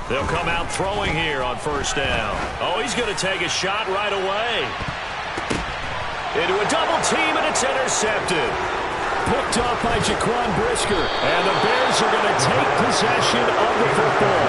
They'll come out throwing here on first down. Oh, he's going to take a shot right away. Into a double team, and it's intercepted. Picked off by Jaquan Brisker. And the Bears are going to take possession of the football.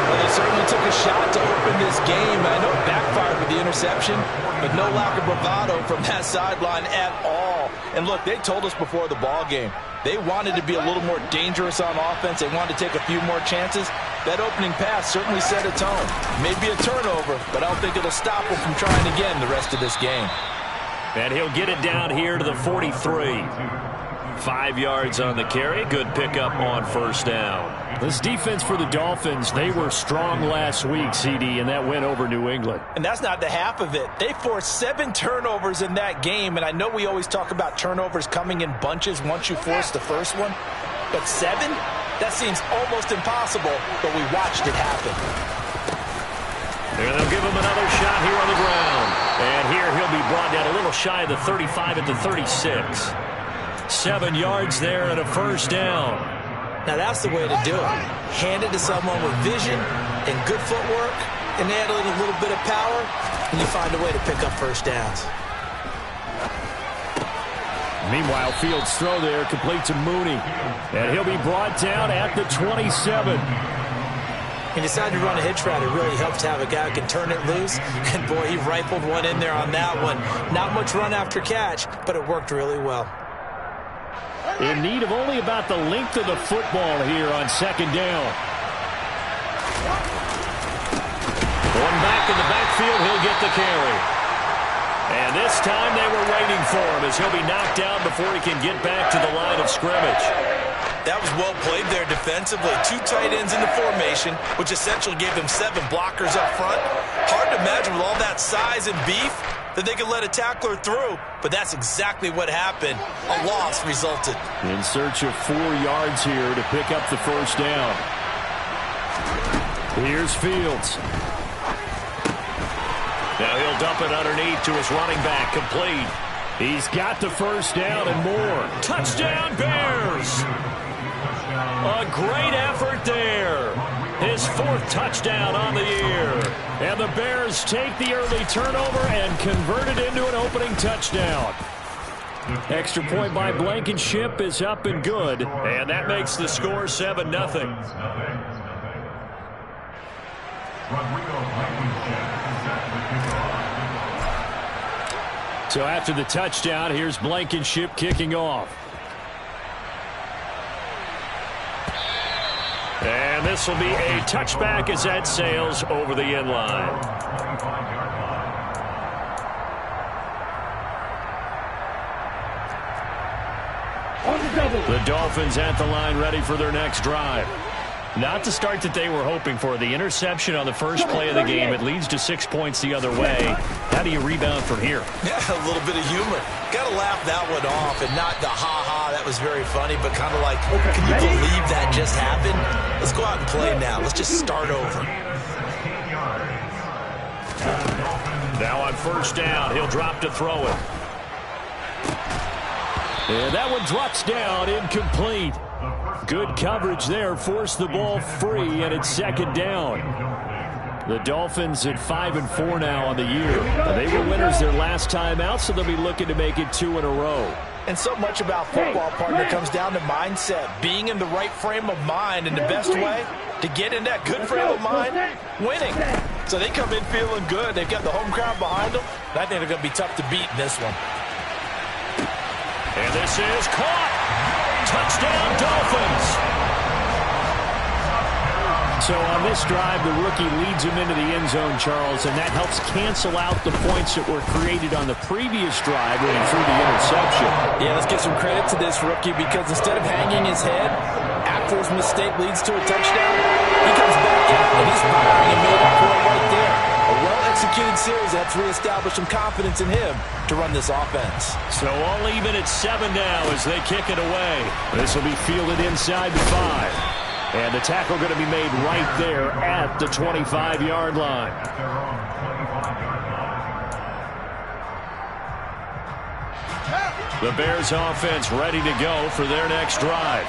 Well, they certainly took a shot to open this game. I know it backfired with the interception, but no lack of bravado from that sideline at all. And look, they told us before the ball game, they wanted to be a little more dangerous on offense. They wanted to take a few more chances. That opening pass certainly set a tone. Maybe a turnover, but I don't think it'll stop them from trying again the rest of this game. And he'll get it down here to the 43. 5 yards on the carry. Good pickup on first down. This defense for the Dolphins, they were strong last week, CD, and that went over New England. And that's not the half of it. They forced 7 turnovers in that game, and I know we always talk about turnovers coming in bunches once you force the first one, but 7? That seems almost impossible, but we watched it happen. There, they'll give him another shot here on the ground. And here he'll be brought down a little shy of the 35 at the 36. 7 yards there and a first down. Now that's the way to do it. Hand it to someone with vision and good footwork, and add a little bit of power, and you find a way to pick up first downs. Meanwhile, Fields' throw there complete to Mooney. And he'll be brought down at the 27. He decided to run a hitch route. It really helps to have a guy who can turn it loose. And, boy, he rifled one in there on that one. Not much run after catch, but it worked really well. In need of only about the length of the football here on second down. Going back in the backfield, he'll get the carry. And this time they were waiting for him as he'll be knocked down before he can get back to the line of scrimmage. That was well played there defensively. 2 tight ends in the formation, which essentially gave them 7 blockers up front. Hard to imagine with all that size and beef that they could let a tackler through, but that's exactly what happened. A loss resulted. In search of 4 yards here to pick up the first down. Here's Fields. Now he'll dump it underneath to his running back, complete. He's got the first down and more. Touchdown Bears! A great effort there. His 4th touchdown on the year. And the Bears take the early turnover and convert it into an opening touchdown. Extra point by Blankenship is up and good. And that makes the score 7-0. So after the touchdown, here's Blankenship kicking off. And this will be a touchback as that sails over the end line. The Dolphins at the line ready for their next drive. Not the start that they were hoping for. The interception on the first play of the game. It leads to 6 points the other way. How do you rebound from here? Yeah, a little bit of humor. Got to laugh that one off, and not the ha-ha, that was very funny, but kind of like, can you believe that just happened? Let's go out and play now. Let's just start over. Now on first down, he'll drop to throw it. And that one drops down, incomplete. Good coverage there, forced the ball free, and it's second down. The Dolphins at 5-4 now on the year. They were winners their last time out, so they'll be looking to make it 2 in a row. And so much about football, partner, comes down to mindset, being in the right frame of mind, and the best way to get in that good frame of mind, winning. So they come in feeling good. They've got the home crowd behind them, and I think they're going to be tough to beat in this one. And this is caught. Touchdown, Dolphins. So on this drive, the rookie leads him into the end zone, Charles, and that helps cancel out the points that were created on the previous drive when he threw the interception. Yeah, let's give some credit to this rookie because instead of hanging his head after his mistake leads to a touchdown, he comes back out and he's firing and made up for it right there. A well-executed series that's reestablished some confidence in him to run this offense. So all even at 7 now as they kick it away. This will be fielded inside the 5. And the tackle going to be made right there at the 25-yard line. The Bears offense ready to go for their next drive.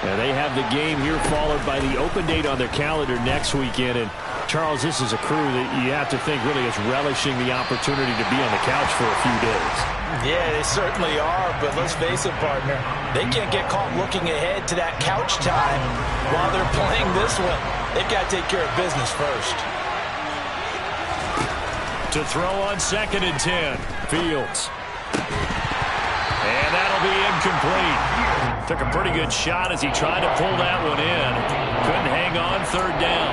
And they have the game here followed by the open date on their calendar next weekend. And Charles, this is a crew that you have to think really is relishing the opportunity to be on the couch for a few days. Yeah, they certainly are, but let's face it, partner. They can't get caught looking ahead to that couch time while they're playing this one. They've got to take care of business first. To throw on 2nd and 10. Fields. And that'll be incomplete. Took a pretty good shot as he tried to pull that one in. Couldn't hang on 3rd down.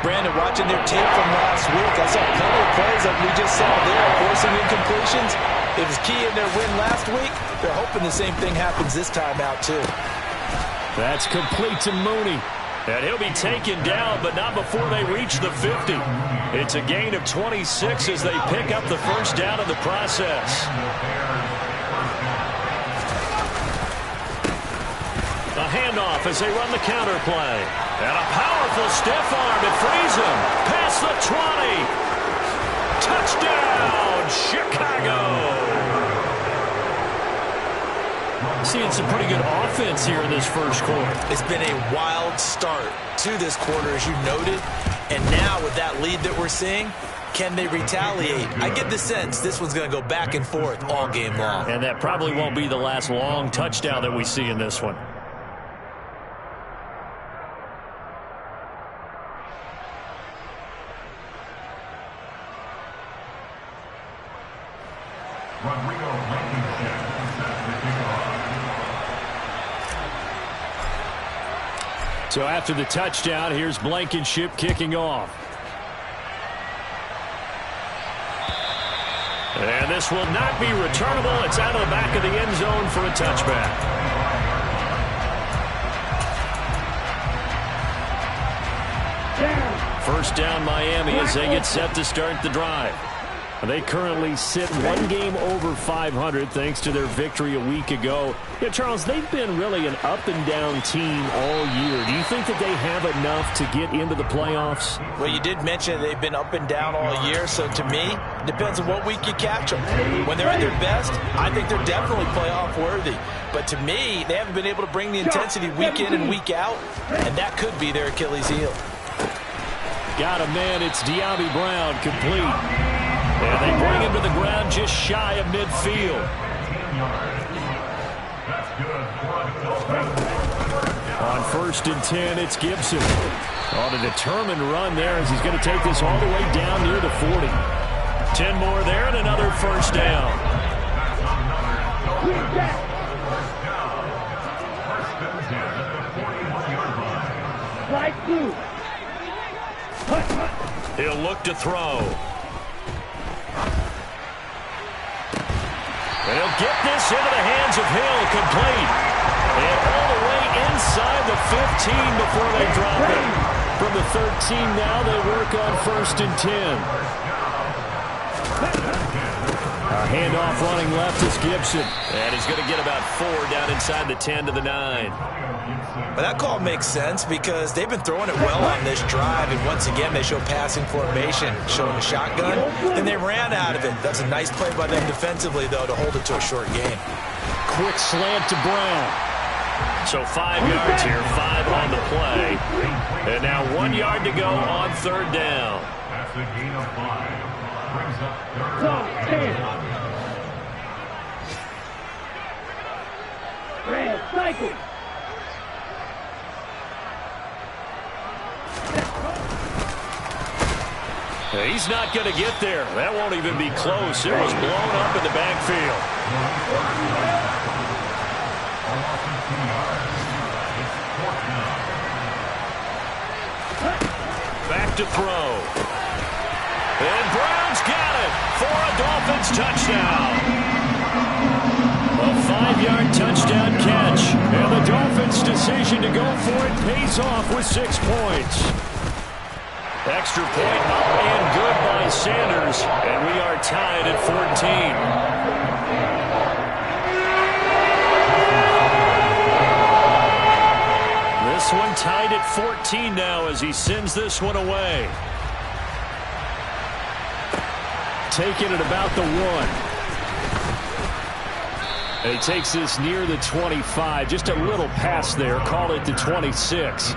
Brandon, watching their tape from last week, I saw plenty of plays like we just saw there, forcing incompletions. It was key in their win last week. They're hoping the same thing happens this time out, too. That's complete to Mooney. And he'll be taken down, but not before they reach the 50. It's a gain of 26 as they pick up the 1st down in the process. A handoff as they run the counter play. And a powerful stiff arm that frees him. Past the 20. Touchdown, Chicago. Seeing some pretty good offense here in this 1st quarter. It's been a wild start to this quarter, as you noted. And now with that lead that we're seeing, can they retaliate? I get the sense this one's going to go back and forth all game long. And that probably won't be the last long touchdown that we see in this one. So after the touchdown, here's Blankenship kicking off. And this will not be returnable. It's out of the back of the end zone for a touchback. First down Miami as they get set to start the drive. They currently sit 1 game over 500 thanks to their victory a week ago. Yeah, Charles, they've been really an up-and-down team all year. Do you think that they have enough to get into the playoffs? Well, you did mention they've been up and down all year, so to me, it depends on what week you catch them. When they're at their best, I think they're definitely playoff-worthy. But to me, they haven't been able to bring the intensity week in and week out, and that could be their Achilles heel. Got a man, it's Diaby Brown, complete. And they bring him to the ground just shy of midfield. On 1st and 10, it's Gibson. On a determined run there as he's going to take this all the way down near the 40. 10 more there and another 1st down. He'll look to throw. And he'll get this into the hands of Hill, complete. And all the way inside the 15 before they drop it. From the 13 now, they work on 1st and 10. A handoff running left is Gibson. And he's going to get about 4 down inside the 10 to the 9. But that call makes sense because they've been throwing it well on this drive, and once again they show passing formation, showing a shotgun, and they ran out of it. That's a nice play by them defensively, though, to hold it to a short game. Quick slant to Brown. So 5 yards here, 5 on the play. And now 1 yard to go on 3rd down. That's a gain of 5. Brings up 3rd down. Red cycle. He's not going to get there. That won't even be close. It was blown up in the backfield. Back to throw. And Brown's got it for a Dolphins touchdown. A 5-yard touchdown catch. And the Dolphins' decision to go for it pays off with 6 points. Extra point up and good by Sanders, and we are tied at 14. This one tied at 14 now as he sends this one away. Taking it about the 1. And he takes this near the 25. Just a little pass there. Call it the 26.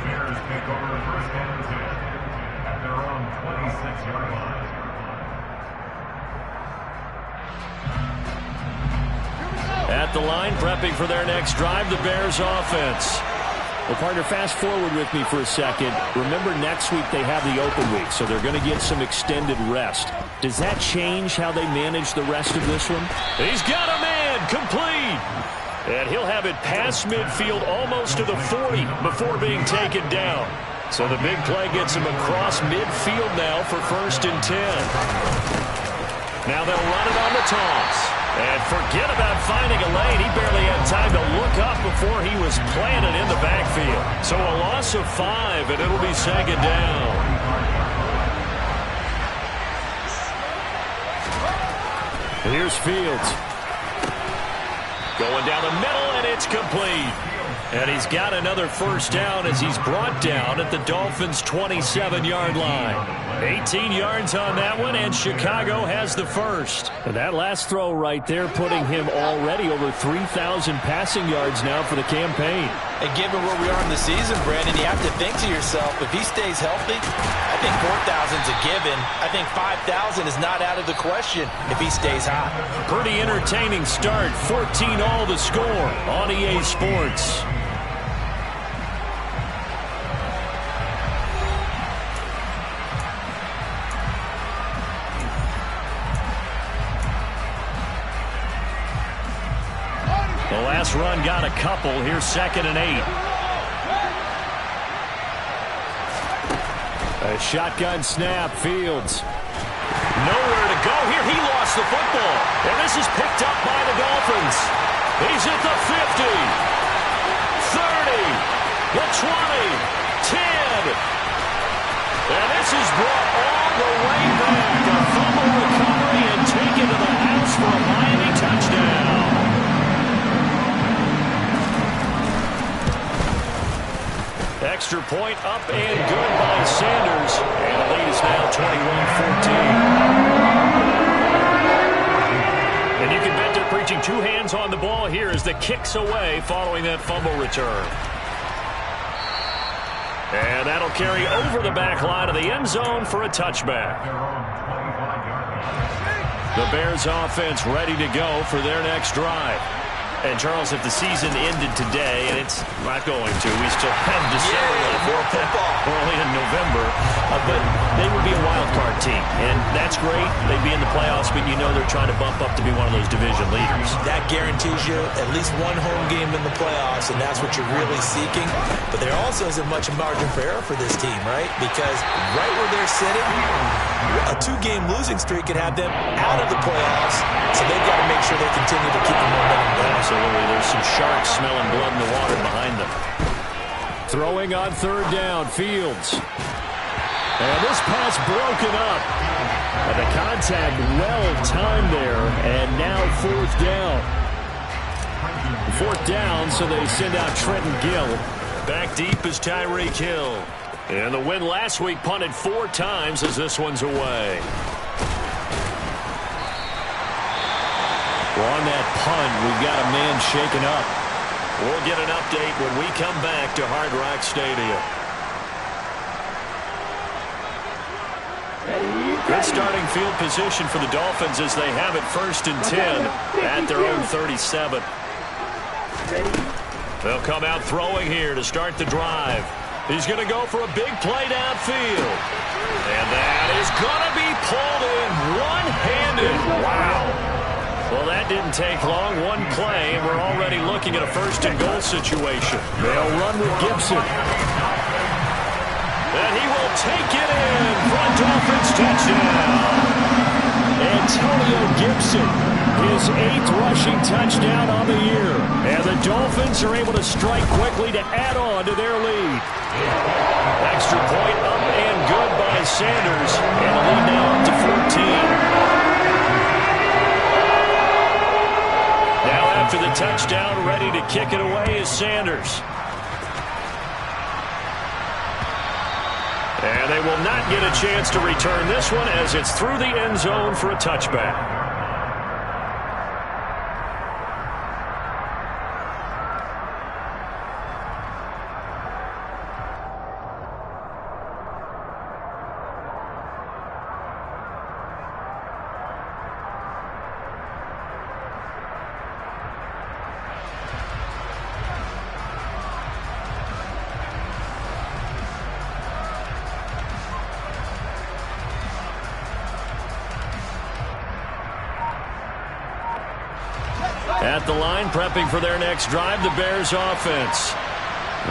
At the line, prepping for their next drive, the Bears offense. Well, partner, fast forward with me for a second. Remember, next week they have the open week, so they're going to get some extended rest. Does that change how they manage the rest of this one? He's got a man, complete. And he'll have it past midfield almost to the 40 before being taken down. So the big play gets him across midfield now for 1st and 10. Now they'll run it on the toss. And forget about finding a lane. He barely had time to look up before he was planted in the backfield. So a loss of 5, and it'll be 2nd down. Here's Fields. Going down the middle, and it's complete. And he's got another 1st down as he's brought down at the Dolphins' 27-yard line. 18 yards on that one, and Chicago has the 1st. And that last throw right there putting him already over 3,000 passing yards now for the campaign. And given where we are in the season, Brandon, you have to think to yourself, if he stays healthy, I think 4,000's a given. I think 5,000 is not out of the question if he stays hot. Pretty entertaining start. 14-all the score on EA Sports. The last run got a couple. Here's 2nd and 8. A shotgun snap. Fields. Nowhere to go here. He lost the football. And this is picked up by the Dolphins. He's at the 50. 30. The 20. 10. And this is brought all the way back. A fumble recovery and taken to the house for a Miami touchdown. Extra point up and good by Sanders. And the lead is now 21-14. And you can bet they're preaching 2 hands on the ball here as the kick's away following that fumble return. And that'll carry over the back line of the end zone for a touchback. The Bears offense ready to go for their next drive. And, Charles, if the season ended today, and it's not going to, we still have December left. More football. We're only in November. But they would be a wild card team. And that's great. They'd be in the playoffs, but you know they're trying to bump up to be one of those division leaders. That guarantees you at least one home game in the playoffs, and that's what you're really seeking. But there also isn't much margin for error for this team, right? Because right where they're sitting, a 2-game losing streak could have them out of the playoffs. So they've got to make sure they continue to keep the momentum going. Absolutely. There's some sharks smelling blood in the water behind them. Throwing on 3rd down. Fields. And this pass broken up. And the contact well timed there. And now 4th down. 4th down, so they send out Trenton Gill. Back deep is Tyreek Hill. And the win last week punted 4 times as this one's away. Well, on that punt, we've got a man shaken up. We'll get an update when we come back to Hard Rock Stadium. Good starting field position for the Dolphins as they have it 1st and 10 at their own 37. They'll come out throwing here to start the drive. He's going to go for a big play downfield. And that is going to be pulled in one-handed. Wow. Well, that didn't take long. One play, and we're already looking at a 1st and goal situation. They'll run with Gibson. And he will take it in for a Dolphins touchdown. Antonio Gibson, his 8th rushing touchdown on the year. And the Dolphins are able to strike quickly to add on to their lead. Extra point up and good by Sanders. And the lead now up to 14. Now after the touchdown, ready to kick it away is Sanders. And they will not get a chance to return this one as it's through the end zone for a touchback. At the line, prepping for their next drive, the Bears offense.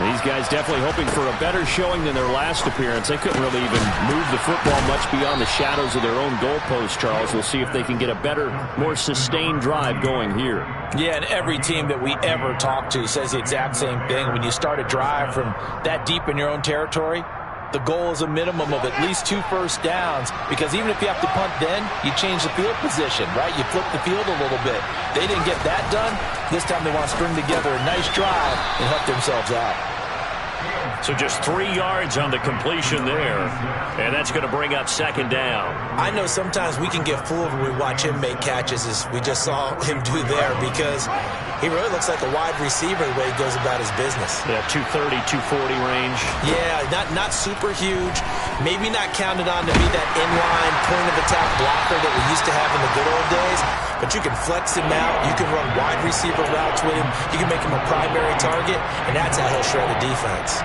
These guys definitely hoping for a better showing than their last appearance. They couldn't really even move the football much beyond the shadows of their own goalpost, Charles. We'll see if they can get a better, more sustained drive going here. Yeah, and every team that we ever talk to says the exact same thing. When you start a drive from that deep in your own territory, the goal is a minimum of at least 2 first downs, because even if you have to punt then, you change the field position, right? You flip the field a little bit. They didn't get that done. This time they want to string together a nice drive and help themselves out. So just 3 yards on the completion there, and that's going to bring up second down. I know sometimes we can get fooled when we watch him make catches, as we just saw him do there, because he really looks like a wide receiver the way he goes about his business. Yeah, 230, 240 range. Yeah, not super huge. Maybe not counted on to be that inline point-of-attack blocker that we used to have in the good old days, but you can flex him out. You can run wide receiver routes with him. You can make him a primary target, and that's how he'll shred a defense.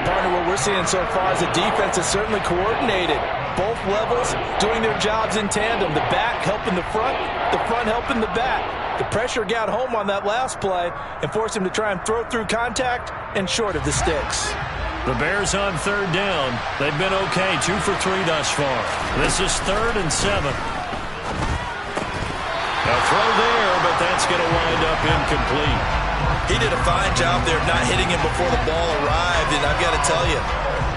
Partner, what we're seeing so far is the defense is certainly coordinated. Both levels doing their jobs in tandem. The back helping the front helping the back. The pressure got home on that last play and forced him to try and throw through contact and short of the sticks. The Bears on third down. They've been okay, 2 for 3 thus far. This is 3rd and 7. A throw there, but that's going to wind up incomplete. He did a fine job there of not hitting him before the ball arrived, and I've got to tell you,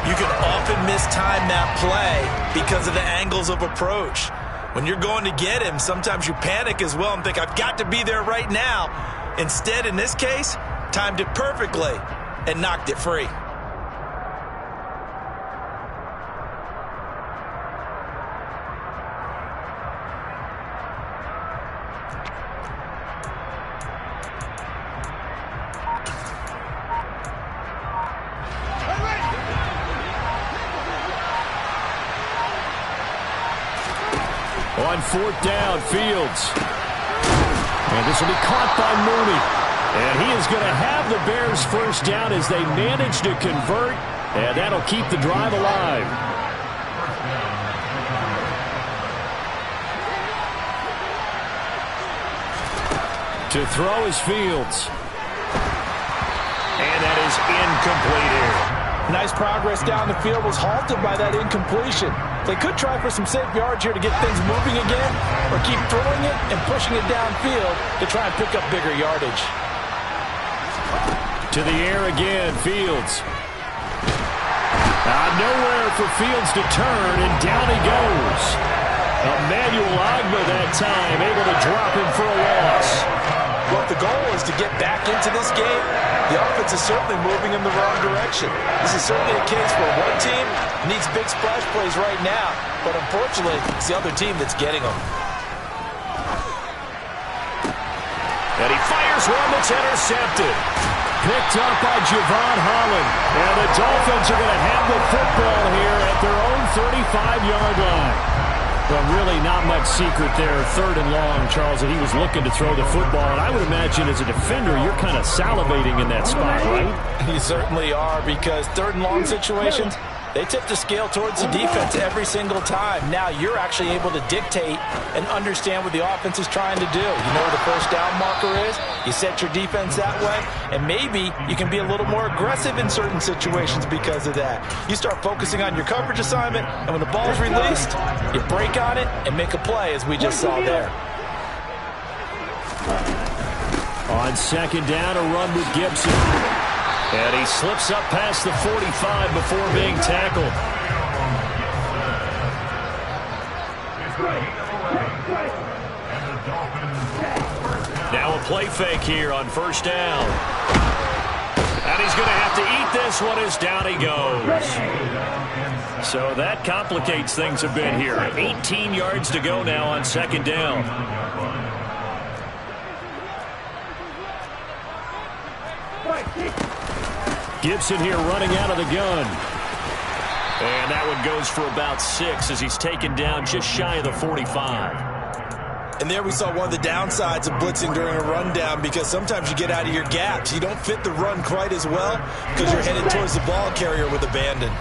you can often mistime that play because of the angles of approach. When you're going to get him, sometimes you panic as well and think, I've got to be there right now. Instead, in this case, timed it perfectly and knocked it free. On 4th down, Fields. And this will be caught by Mooney. And he is going to have the Bears first down as they manage to convert. And that'll keep the drive alive. To throw is Fields. And that is incomplete here. Nice progress down the field, was halted by that incompletion. They could try for some safe yards here to get things moving again, or keep throwing it and pushing it downfield to try and pick up bigger yardage. To the air again, Fields. Nowhere for Fields to turn, and down he goes. Emmanuel Ogbah that time, able to drop him for a loss. Well, if the goal is to get back into this game, the offense is certainly moving in the wrong direction. This is certainly a case where one team needs big splash plays right now, but unfortunately, it's the other team that's getting them. And he fires one that's intercepted. Picked up by Javon Holland. And the Dolphins are going to have the football here at their own 35-yard line. Well, really not much secret there. 3rd and long, Charles, that he was looking to throw the football. And I would imagine as a defender, you're kind of salivating in that spot, right? You certainly are, because 3rd and long situations, they tip the scale towards the defense every single time. Now you're actually able to dictate and understand what the offense is trying to do. You know where the first down marker is. You set your defense that way, and maybe you can be a little more aggressive in certain situations because of that. You start focusing on your coverage assignment, and when the ball is released, you break on it and make a play, as we just saw there. On 2nd down, a run with Gibson. And he slips up past the 45 before being tackled. Now a play fake here on 1st down. And he's going to have to eat this one as down he goes. So that complicates things a bit here. 18 yards to go now on 2nd down. Gibson here running out of the gun. And that one goes for about 6 as he's taken down just shy of the 45. And there we saw one of the downsides of blitzing during a rundown, because sometimes you get out of your gaps. You don't fit the run quite as well because you're headed towards the ball carrier with abandon.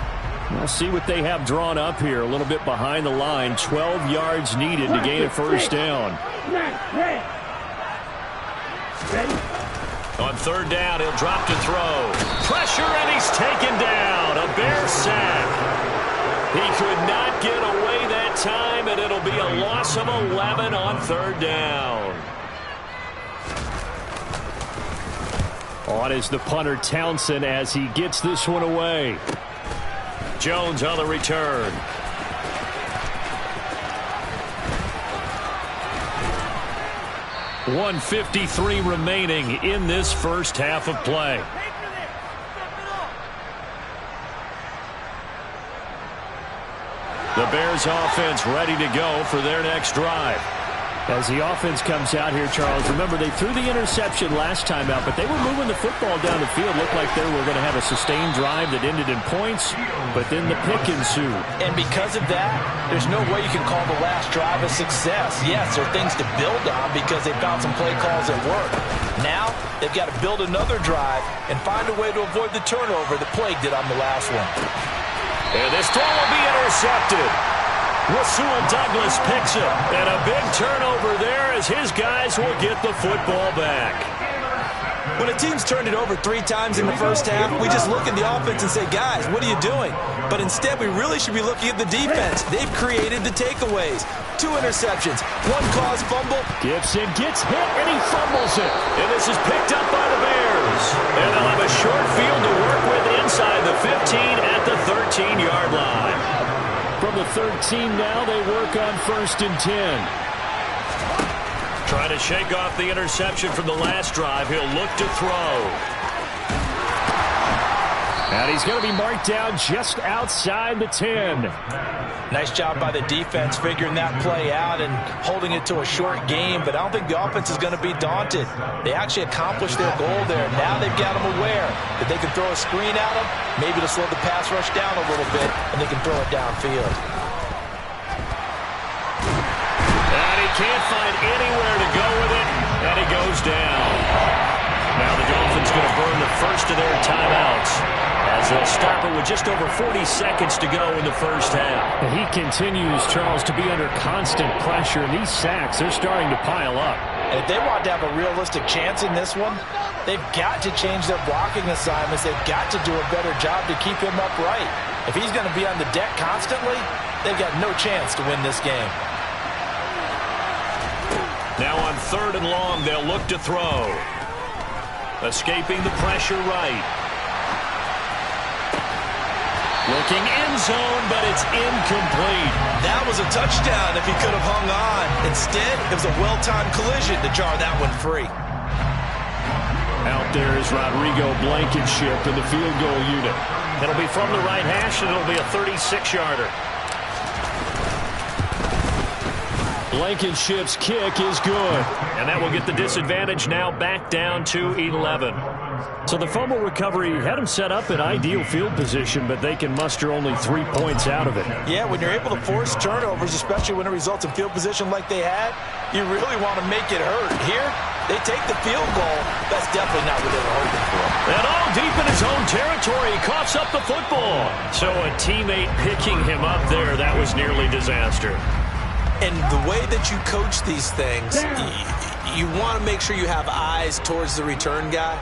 We'll see what they have drawn up here. A little bit behind the line. 12 yards needed to gain a 1st down. On third down, he'll drop to throw. Pressure, and he's taken down. A Bear sack. He could not get away that time, and it'll be a loss of 11 on third down. On is the punter Townsend as he gets this one away. Jones on the return. .153 remaining in this first half of play. The Bears offense ready to go for their next drive. As the offense comes out here, Charles, remember they threw the interception last time out, but they were moving the football down the field. Looked like they were going to have a sustained drive that ended in points, but then the pick ensued. And because of that, there's no way you can call the last drive a success. Yes, there are things to build on because they found some play calls that work. Now, they've got to build another drive and find a way to avoid the turnover that plagued it on the last one. And this throw will be intercepted. Rasul Douglas picks it, and a big turnover there as his guys will get the football back. When a team's turned it over 3 times in the first half, we just look at the offense and say, guys, what are you doing? But instead, we really should be looking at the defense. They've created the takeaways. 2 interceptions, 1 caused fumble. Gibson gets hit, and he fumbles it. And this is picked up by the Bears. And they'll have a short field to work with inside the 15 at the 13-yard line. From the 13 now, they work on 1st and 10. Trying to shake off the interception from the last drive. He'll look to throw. And he's going to be marked down just outside the 10. Nice job by the defense figuring that play out and holding it to a short game, but I don't think the offense is going to be daunted. They actually accomplished their goal there. Now they've got them aware that they can throw a screen at them, maybe to slow the pass rush down a little bit, and they can throw it downfield. And he can't find anywhere to go with it, and he goes down. Now the Dolphins going to burn the first of their timeouts as they'll stop it with just over 40 seconds to go in the first half. And he continues, Charles, to be under constant pressure, and these sacks, they're starting to pile up. And if they want to have a realistic chance in this one, they've got to change their blocking assignments. They've got to do a better job to keep him upright. If he's going to be on the deck constantly, they've got no chance to win this game. Now on 3rd and long, they'll look to throw. Escaping the pressure right. Looking end zone, but it's incomplete. That was a touchdown if he could have hung on. Instead, it was a well-timed collision to jar that one free. Out there is Rodrigo Blankenship in the field goal unit. It'll be from the right hash, and it'll be a 36-yarder. Blankenship's kick is good. And that will get the disadvantage now back down to 11. So the fumble recovery had them set up in ideal field position, but they can muster only 3 points out of it. Yeah, when you're able to force turnovers, especially when it results in field position like they had, you really want to make it hurt. Here, they take the field goal. That's definitely not what they were hoping for. And all deep in his own territory, he coughs up the football. So a teammate picking him up there, that was nearly disaster. And the way that you coach these things, you want to make sure you have eyes towards the return guy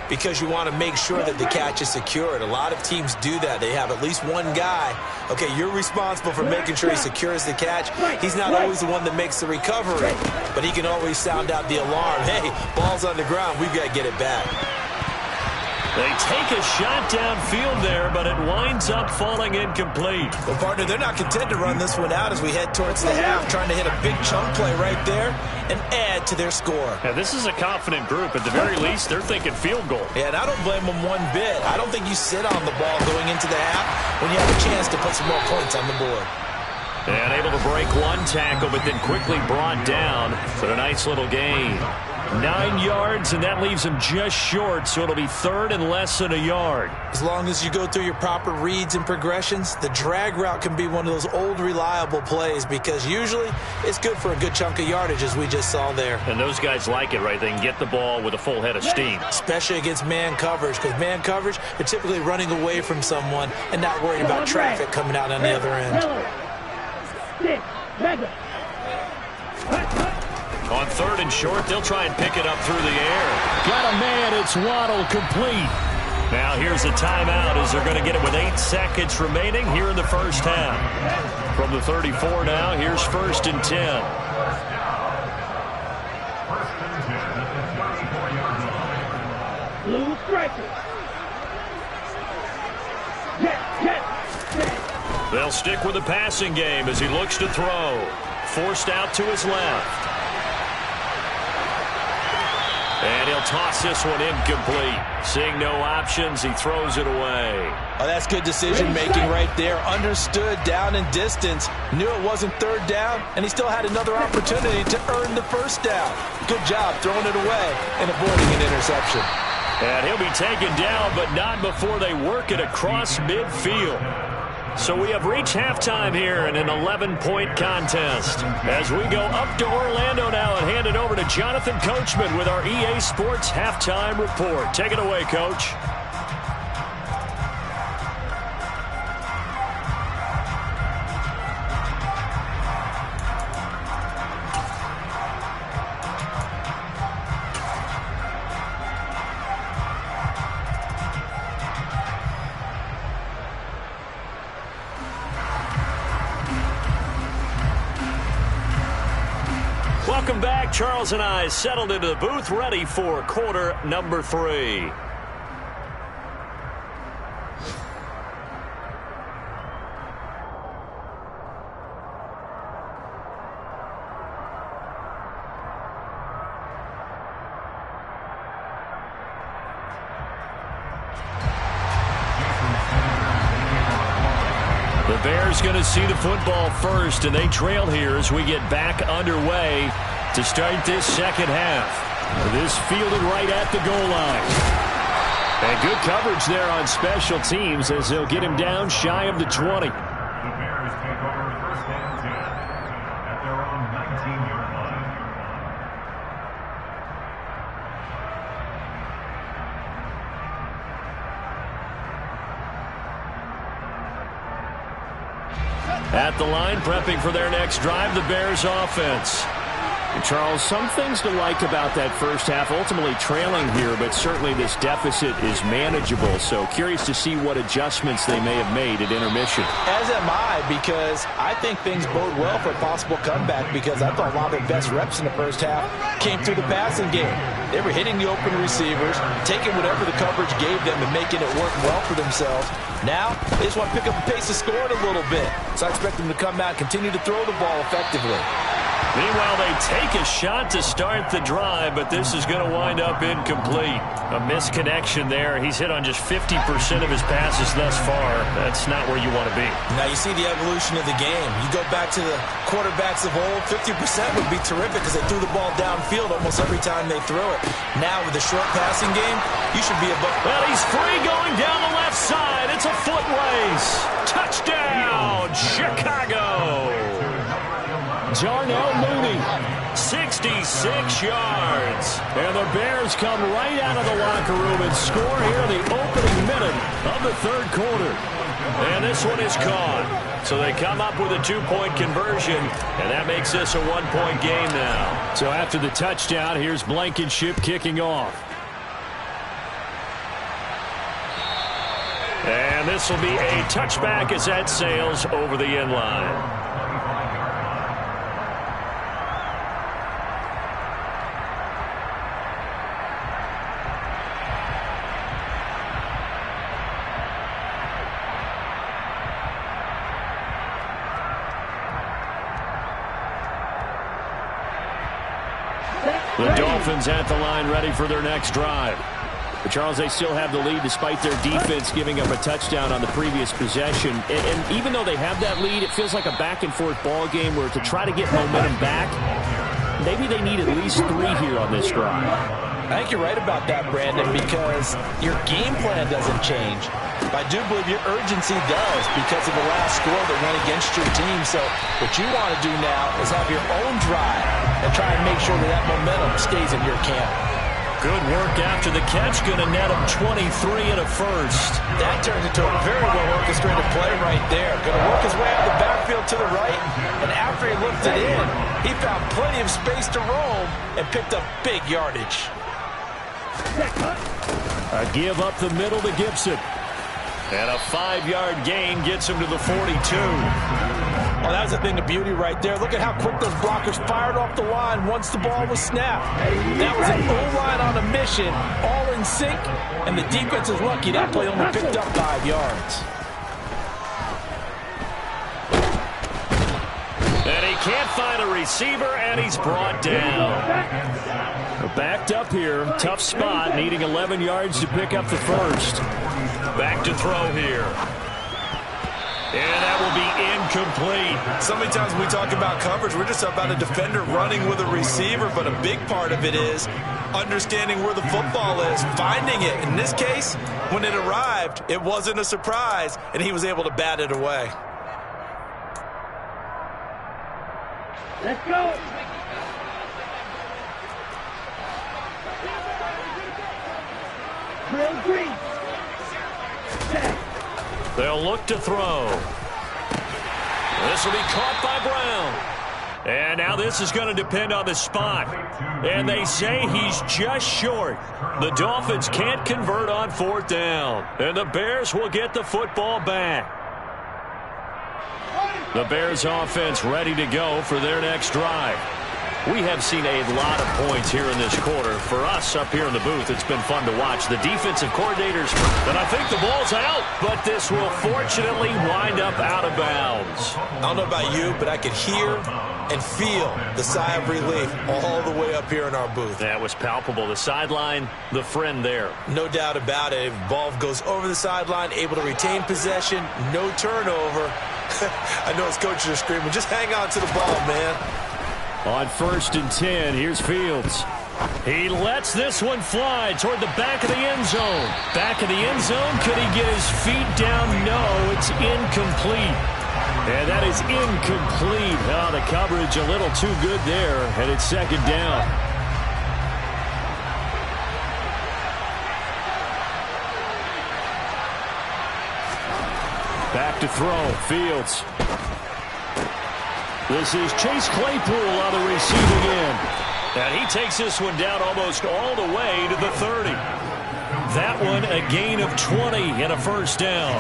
because you want to make sure that the catch is secured. A lot of teams do that. They have at least one guy. Okay, you're responsible for making sure he secures the catch. He's not always the one that makes the recovery, but he can always sound out the alarm. Hey, ball's on the ground. We've got to get it back. They take a shot downfield there, but it winds up falling incomplete. Well, partner, they're not content to run this one out as we head towards the half, trying to hit a big chunk play right there and add to their score. Now, this is a confident group. At the very least, they're thinking field goal. Yeah, and I don't blame them one bit. I don't think you sit on the ball going into the half when you have a chance to put some more points on the board. And able to break one tackle, but then quickly brought down for a nice little gain. 9 yards, and that leaves him just short, so it'll be 3rd and less than a yard. As long as you go through your proper reads and progressions, the drag route can be one of those old reliable plays because usually it's good for a good chunk of yardage, as we just saw there. And those guys like it, right? They can get the ball with a full head of steam. Especially against man coverage, because man coverage, they're typically running away from someone and not worried about traffic coming out on the other end. On 3rd and short. They'll try and pick it up through the air. Got a man. It's Waddle, complete. Now here's a timeout as they're going to get it with 8 seconds remaining here in the first half. From the 34 now, here's 1st and 10. Blue strikers. They'll stick with the passing game as he looks to throw. Forced out to his left. And he'll toss this one incomplete. Seeing no options, he throws it away. Oh, that's good decision-making right there. Understood down and distance. Knew it wasn't 3rd down, and he still had another opportunity to earn the 1st down. Good job throwing it away and avoiding an interception. And he'll be taken down, but not before they work it across midfield. So we have reached halftime here in an 11-point contest. As we go up to Orlando now and hand it over to Jonathan Coachman with our EA Sports Halftime Report. Take it away, Coach. Welcome back. Charles and I settled into the booth, ready for quarter number 3. The Bears going to see the football first, and they trail here as we get back underway to start this second half. This fielded right at the goal line. And good coverage there on special teams as they'll get him down shy of the 20. The Bears take over 1st and 10 at their own 19-yard line. At the line, prepping for their next drive, the Bears offense. Charles, some things to like about that first half. Ultimately trailing here, but certainly this deficit is manageable. So curious to see what adjustments they may have made at intermission. As am I, because I think things bode well for a possible comeback, because I thought a lot of their best reps in the first half came through the passing game. They were hitting the open receivers, taking whatever the coverage gave them and making it work well for themselves. Now, they just want to pick up the pace of scoring a little bit. So I expect them to come out and continue to throw the ball effectively. Meanwhile, they take a shot to start the drive, but this is going to wind up incomplete. A misconnection there. He's hit on just 50% of his passes thus far. That's not where you want to be. Now you see the evolution of the game. You go back to the quarterbacks of old, 50% would be terrific because they threw the ball downfield almost every time they threw it. Now with the short passing game, you should be above. Well, he's free going down the left side. It's a foot race. Touchdown, Chicago. Jarnell Mooney, 66 yards. and the Bears come right out of the locker room and score here in the opening minute of the 3rd quarter. And this one is caught. So they come up with a 2-point conversion, and that makes this a 1-point game now. So after the touchdown, here's Blankenship kicking off. And this will be a touchback as that sails over the end line. The Dolphins at the line, ready for their next drive. But Charles, they still have the lead despite their defense giving up a touchdown on the previous possession. And even though they have that lead, it feels like a back-and-forth ball game where to try to get momentum back, maybe they need at least 3 here on this drive. I think you're right about that, Brandon, because your game plan doesn't change. But I do believe your urgency does because of the last score that went against your team. So what you want to do now is have your own drive and try and make sure that that momentum stays in your camp. Good work after the catch. Going to net him 23 and a first. That turns into a very well-orchestrated play right there. Going to work his way out of the backfield to the right, and after he looked it in, He found plenty of space to roam and picked up big yardage. A give up the middle to Gibson. And a 5-yard gain gets him to the 42. Oh, that was a thing of beauty right there. Look at how quick those blockers fired off the line once the ball was snapped. That was an O-line on a mission, all in sync, and the defense is lucky that play only picked up 5 yards. And he can't find a receiver, and he's brought down. Backed up here, tough spot, needing 11 yards to pick up the first. Back to throw here. And that will be incomplete. So many times when we talk about coverage, we're just about a defender running with a receiver, but a big part of it is understanding where the football is, finding it. In this case, when it arrived, it wasn't a surprise, and he was able to bat it away. Let's go. Drill green. They'll look to throw. This will be caught by Brown. And now this is going to depend on the spot. And they say he's just short. The Dolphins can't convert on 4th down. And the Bears will get the football back. The Bears offense ready to go for their next drive. We have seen a lot of points here in this quarter. For us up here in the booth, it's been fun to watch. The defensive coordinators, and I think the ball's out, but this will fortunately wind up out of bounds. I don't know about you, but I could hear and feel the sigh of relief all the way up here in our booth. That was palpable. The sideline, the friend there. No doubt about it. Ball goes over the sideline, able to retain possession, no turnover. I know his coaches are screaming, just hang on to the ball, man. On 1st and 10, here's Fields. He lets this one fly toward the back of the end zone. Back of the end zone, could he get his feet down? No, it's incomplete. And that is incomplete. Oh, the coverage a little too good there, and it's 2nd down. Back to throw, Fields. This is Chase Claypool on the receiving end. And he takes this one down almost all the way to the 30. That one a gain of 20 and a 1st down.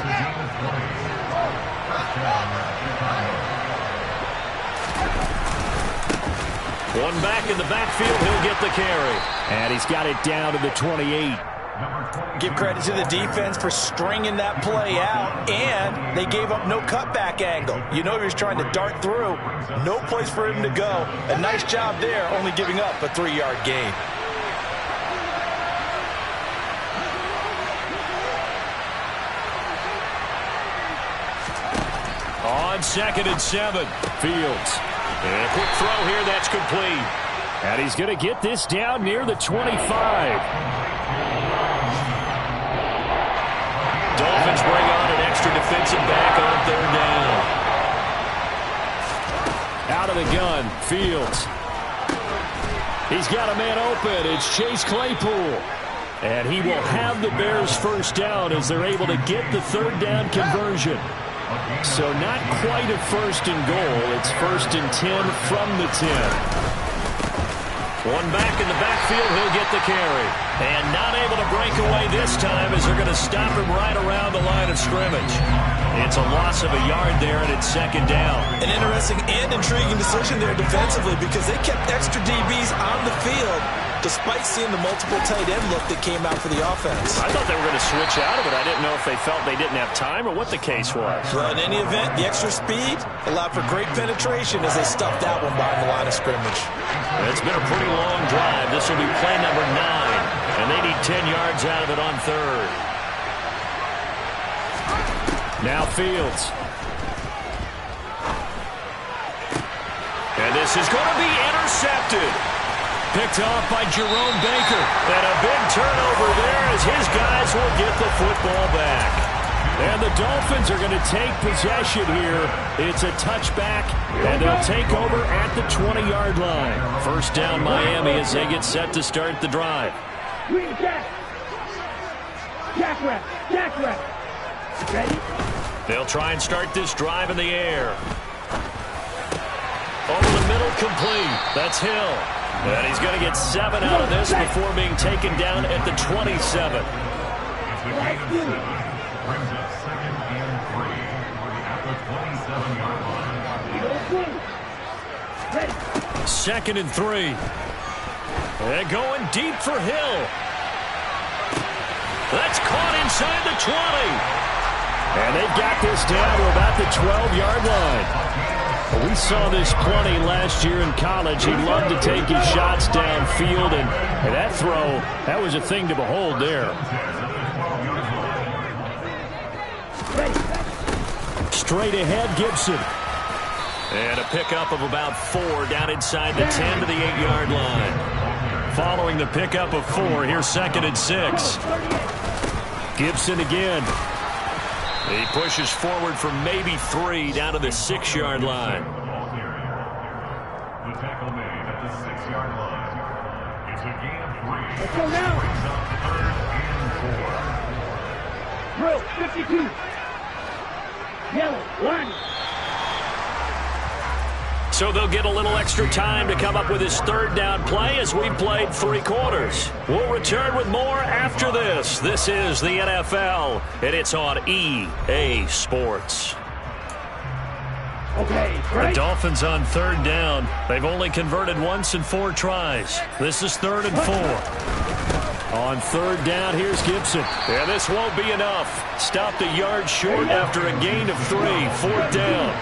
One back in the backfield, he'll get the carry. And he's got it down to the 28. Give credit to the defense for stringing that play out, and they gave up no cutback angle. You know he was trying to dart through. No place for him to go. A nice job there, only giving up a 3-yard gain. On 2nd and 7, Fields. And a quick throw here, that's complete. And he's going to get this down near the 25. Dolphins bring on an extra defensive back on 3rd down. Out of the gun, Fields. He's got a man open. It's Chase Claypool. And he will have the Bears' 1st down as they're able to get the 3rd down conversion. So not quite a 1st and goal. It's 1st and 10 from the 10. One back in the backfield, he'll get the carry. And not able to break away this time as they're going to stop him right around the line of scrimmage. It's a loss of a yard there, and it's 2nd down. An interesting and intriguing decision there defensively because they kept extra DBs on the field despite seeing the multiple tight end look that came out for the offense. I thought they were going to switch out of it. I didn't know if they felt they didn't have time or what the case was. Well, in any event, the extra speed allowed for great penetration as they stuffed that one behind the line of scrimmage. It's been a pretty long drive. This will be play number 9, and they need 10 yards out of it on 3rd. Now Fields. And this is going to be intercepted. Picked off by Jerome Baker. And a big turnover there as his guys will get the football back. And the Dolphins are going to take possession here. It's a touchback, and they'll take over at the 20-yard line. 1st down Miami as they get set to start the drive. Green jack. Jack rep. Jack rep. Ready? They'll try and start this drive in the air. Over the middle, complete. That's Hill. And he's going to get 7 out of this before being taken down at the 27. It's a gain of 7. Brings up 2nd and 3 at the 27-yard line. 2nd and 3. And going deep for Hill. That's caught inside the 20. And they got this down to about the 12-yard line. We saw this plenty last year in college. He loved to take his shots downfield, and that throw, that was a thing to behold there. Straight ahead, Gibson. And a pickup of about 4 down inside the 10 to the 8-yard line. Following the pickup of 4, here's 2nd and 6. Gibson again. He pushes forward for maybe 3 down to the 6-yard line. The tackle made at the 6-yard line. It's a gain of 3. Let's go now. Brings up 3rd and 4. Drill, 52. Yellow, 1. So they'll get a little extra time to come up with his 3rd down play as we've played 3 quarters. We'll return with more after this. This is the NFL, and it's on EA Sports. Okay, The right. Dolphins on 3rd down. They've only converted once in 4 tries. This is 3rd and 4. On 3rd down, here's Gibson. And this won't be enough. Stopped a yard short after a gain of 3. 4th down.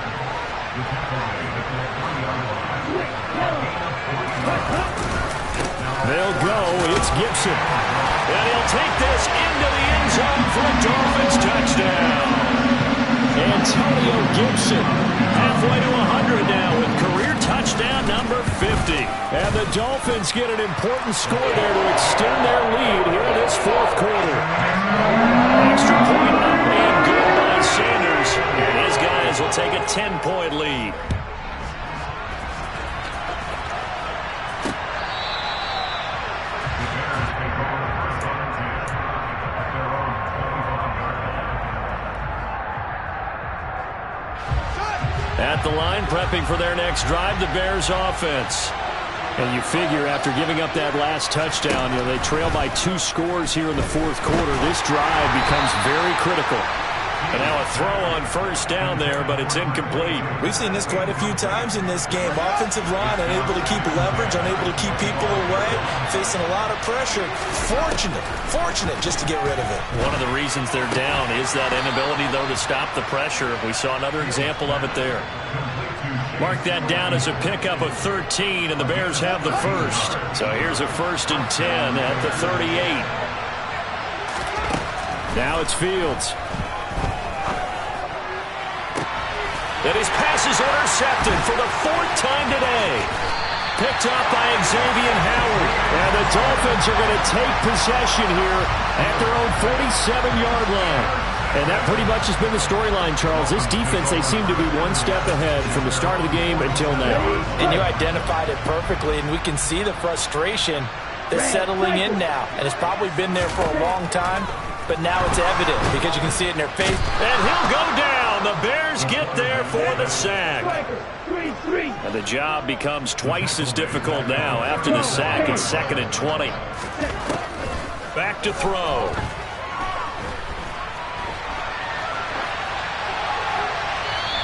They'll go. It's Gibson. And he'll take this into the end zone for a Dolphins touchdown. Antonio Gibson halfway to 100 now with career touchdown number 50. And the Dolphins get an important score there to extend their lead here in this 4th quarter. Extra point up and good by Sanders. And these guys will take a 10-point lead. At the line, prepping for their next drive, the Bears offense. And you figure after giving up that last touchdown, they trail by 2 scores here in the 4th quarter. This drive becomes very critical. And now a throw on 1st down there, but it's incomplete. We've seen this quite a few times in this game. Offensive line unable to keep leverage, unable to keep people away, facing a lot of pressure. Fortunate just to get rid of it. One of the reasons they're down is that inability, though, to stop the pressure. We saw another example of it there. Mark that down as a pickup of 13, and the Bears have the 1st. So here's a 1st and 10 at the 38. Now it's Fields. And his pass is intercepted for the 4th time today. Picked up by Xavier Howard. And the Dolphins are going to take possession here at their own 47-yard line. And that pretty much has been the storyline, Charles. This defense, they seem to be one step ahead from the start of the game until now. And you identified it perfectly, and we can see the frustration that's settling in now. And it's probably been there for a long time, but now it's evident because you can see it in their face. And he'll go down. The Bears get there for the sack. And the job becomes twice as difficult now after the sack. It's 2nd and 20. Back to throw.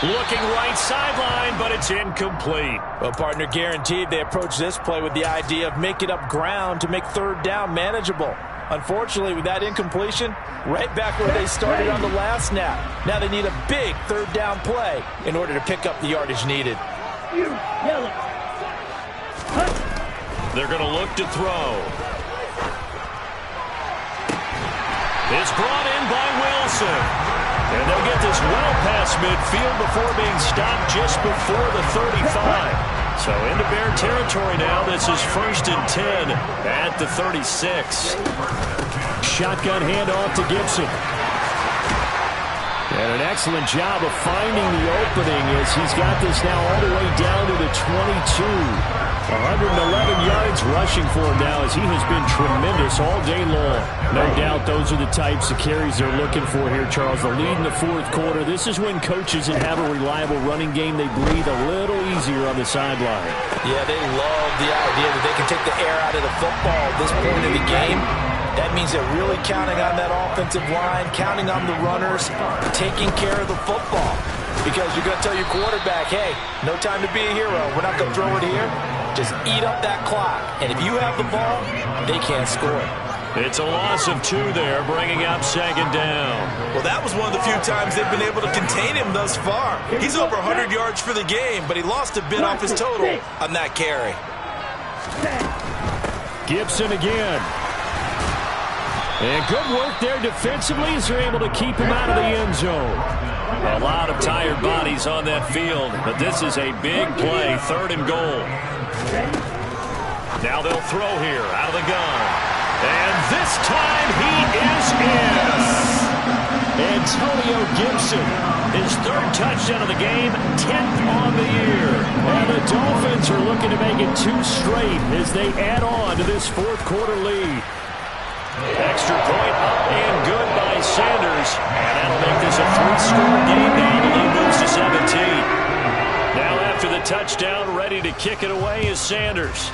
Looking right sideline, but it's incomplete. Well, partner, guaranteed they approach this play with the idea of making up ground to make 3rd down manageable. Unfortunately, with that incompletion, right back where they started on the last snap. Now they need a big 3rd down play in order to pick up the yardage needed. They're going to look to throw. It's brought in by Wilson. And they'll get this well past midfield before being stopped just before the 35. So into Bear territory now. This is 1st and 10 at the 36. Shotgun handoff to Gibson. And an excellent job of finding the opening as he's got this now all the way down to the 22. 111 yards rushing for him now, as he has been tremendous all day long. No doubt those are the types of carries they're looking for here, Charles. The lead in the fourth quarter. This is when coaches that have a reliable running game, they breathe a little easier on the sideline. Yeah, they love the idea that they can take the air out of the football at this point in the game. That means they're really counting on that offensive line, counting on the runners, taking care of the football. Because you're going to tell your quarterback, hey, no time to be a hero. We're not going to throw it here. Just eat up that clock. And if you have the ball, they can't score. It's a loss of 2 there, bringing up second down. Well, that was one of the few times they've been able to contain him thus far. He's over 100 yards for the game, but he lost a bit off his total on that carry. Gibson again. And good work there defensively as they're able to keep him out of the end zone. A lot of tired bodies on that field, but this is a big play, 3rd and goal. Now they'll throw here out of the gun. And this time he is in. Antonio Gibson, his 3rd touchdown of the game, 10th on the year. And the Dolphins are looking to make it 2 straight as they add on to this fourth quarter lead. Extra point up and good by Sanders. And that'll make this a 3-score game now. The lead moves to 17. Now after the touchdown, ready to kick it away is Sanders.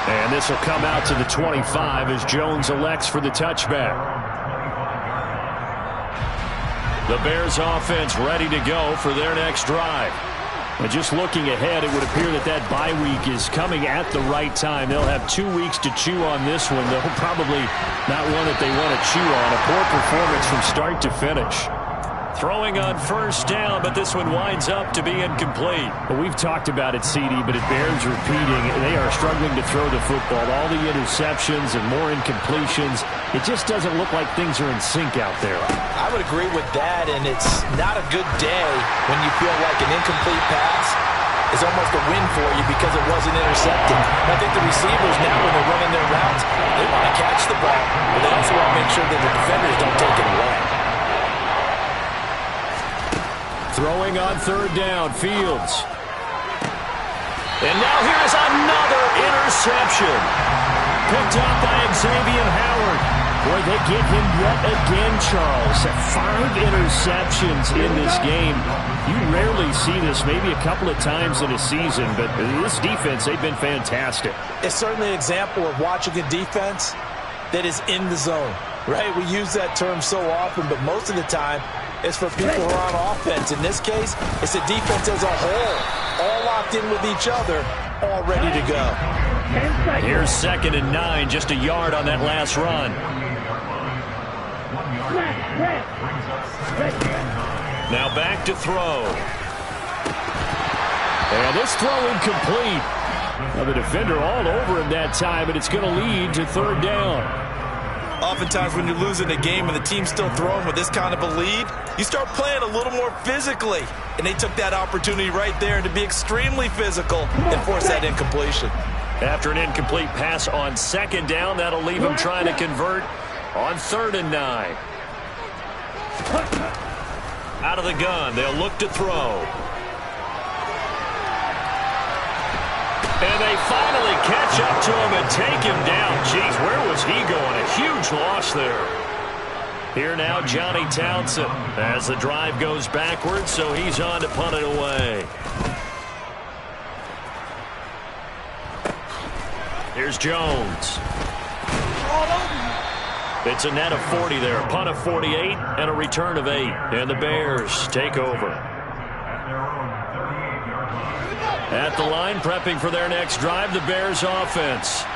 And this will come out to the 25 as Jones elects for the touchback. The Bears offense ready to go for their next drive. And just looking ahead, it would appear that bye week is coming at the right time. They'll have 2 weeks to chew on this one. They'll probably not one that they want to chew on. A poor performance from start to finish. Throwing on first down, but this one winds up to be incomplete. Well, we've talked about it, CD, but it bears repeating. They are struggling to throw the football. All the interceptions and more incompletions. It just doesn't look like things are in sync out there. I would agree with that, and it's not a good day when you feel like an incomplete pass is almost a win for you because it wasn't intercepted. I think the receivers now, when they're running their routes, they want to catch the ball, but they also want to make sure that the defenders don't take it away. Throwing on 3rd down, Fields. And now here's another interception. Picked up by Xavier Howard. Boy, they get him yet again, Charles. 5 interceptions in this game. You rarely see this, maybe a couple of times in a season, but this defense, they've been fantastic. It's certainly an example of watching a defense that is in the zone, right? We use that term so often, but most of the time, it's for people who are on offense. In this case, it's the defense as a whole, all locked in with each other, all ready to go. Here's 2nd and 9, just a yard on that last run. Now back to throw. And this throw incomplete. Now the defender all over him that time, but it's going to lead to 3rd down. Oftentimes when you're losing a game and the team's still throwing with this kind of a lead, you start playing a little more physically. And they took that opportunity right there to be extremely physical and force that incompletion. After an incomplete pass on 2nd down, that'll leave them trying to convert on 3rd and 9. Out of the gun, they'll look to throw. And they finally catch up to him and take him down. Jeez, where was he going? A huge loss there. Here now, Johnny Townsend, as the drive goes backwards, so he's on to punt it away. Here's Jones. It's a net of 40 there, a punt of 48, and a return of 8. And the Bears take over. At the line, prepping for their next drive, the Bears offense.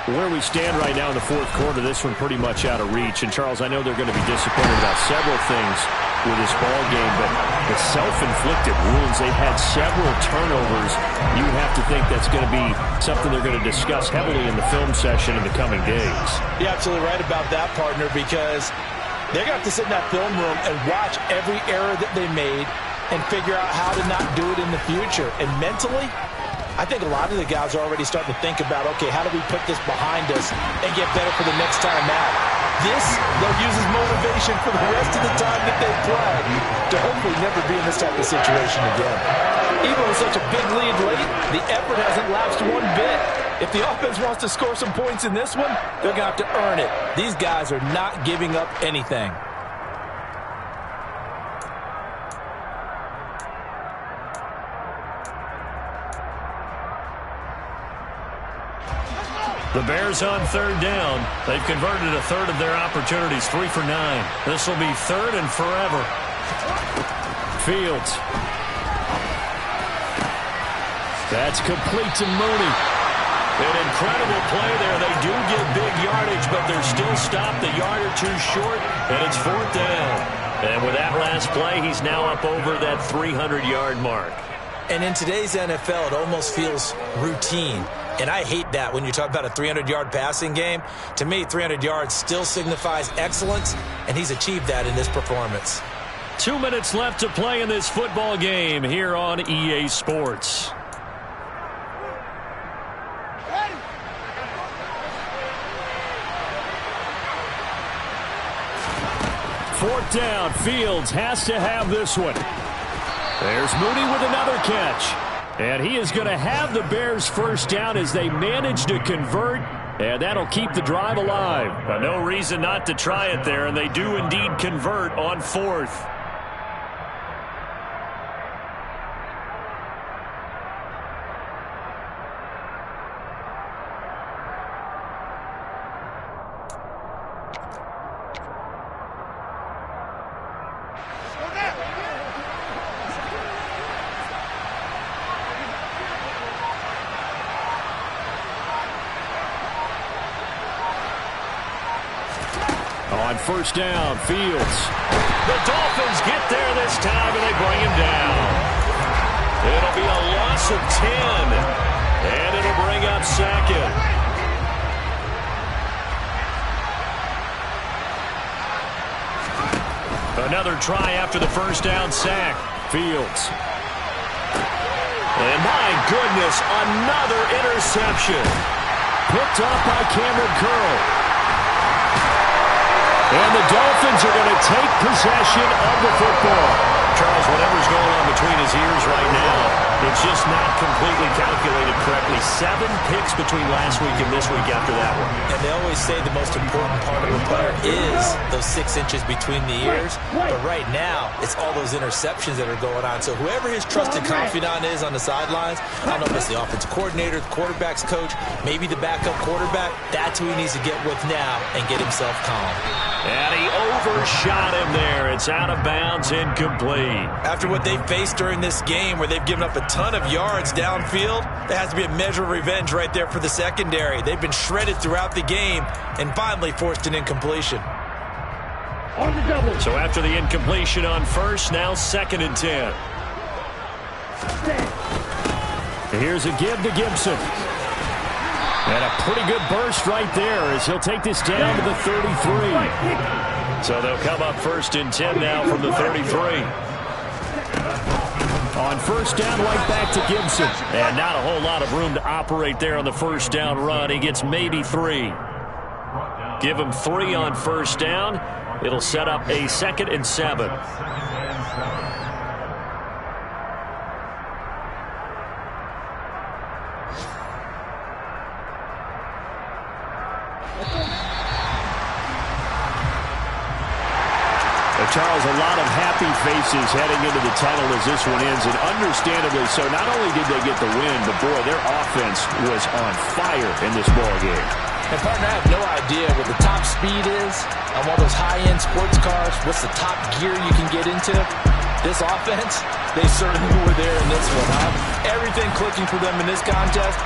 Where we stand right now in the fourth quarter, this one pretty much out of reach. And, Charles, I know they're going to be disappointed about several things with this ball game, but the self-inflicted wounds, they've had several turnovers. You would have to think that's going to be something they're going to discuss heavily in the film session in the coming days. You're absolutely right about that, partner, because they're going to have to sit in that film room and watch every error that they made and figure out how to not do it in the future. And mentally, I think a lot of the guys are already starting to think about, okay, how do we put this behind us and get better for the next time out? This, they'll use as motivation for the rest of the time that they play to hopefully never be in this type of situation again. Even with such a big lead late, the effort hasn't lapsed one bit. If the offense wants to score some points in this one, they're going to have to earn it. These guys are not giving up anything. The Bears on third down. They've converted a third of their opportunities, 3 for 9. This will be third and forever. Fields. That's complete to Mooney. An incredible play there. They do get big yardage, but they're still stopped a yard or two short, and it's fourth down. And with that last play, he's now up over that 300-yard mark. And in today's NFL, it almost feels routine. And I hate that when you talk about a 300-yard passing game. To me, 300 yards still signifies excellence, and he's achieved that in this performance. 2 minutes left to play in this football game here on EA Sports. Fourth down. Fields has to have this one. There's Mooney with another catch. And he is going to have the Bears first down as they manage to convert, and that'll keep the drive alive. No reason not to try it there, and they do indeed convert on fourth. On first down, Fields. The Dolphins get there this time, and they bring him down. It'll be a loss of 10, and it'll bring up second. Another try after the first down sack. Fields. And my goodness, another interception. Picked off by Cameron Curl. And the Dolphins are going to take possession of the football. Charles, whatever's going on between his ears right now, it's just not completely calculated correctly. 7 picks between last week and this week after that one. And they always say the most important part of a player is those 6 inches between the ears. But right now, it's all those interceptions that are going on. So whoever his trusted confidant is on the sidelines, I don't know if it's the offensive coordinator, the quarterback's coach, maybe the backup quarterback, that's who he needs to get with now and get himself calm. And he overshot him there. It's out of bounds, incomplete. After what they faced during this game where they've given up a ton of yards downfield, there has to be a measure of revenge right there for the secondary. They've been shredded throughout the game and finally forced an incompletion. So after the incompletion on first, now 2nd and 10. Here's a give to Gibson. And a pretty good burst right there as he'll take this down to the 33. So they'll come up 1st and 10 now from the 33. On first down, right back to Gibson. And not a whole lot of room to operate there on the first down run. He gets maybe 3. Give him 3 on first down. It'll set up a 2nd and 7. Charles, a lot of happy faces heading into the tunnel as this one ends, and understandably so. Not only did they get the win, but boy, their offense was on fire in this ball game. And partner, I have no idea what the top speed is on one of those high-end sports cars. What's the top gear you can get into? This offense, they certainly were there in this one, huh? Everything clicking for them in this contest.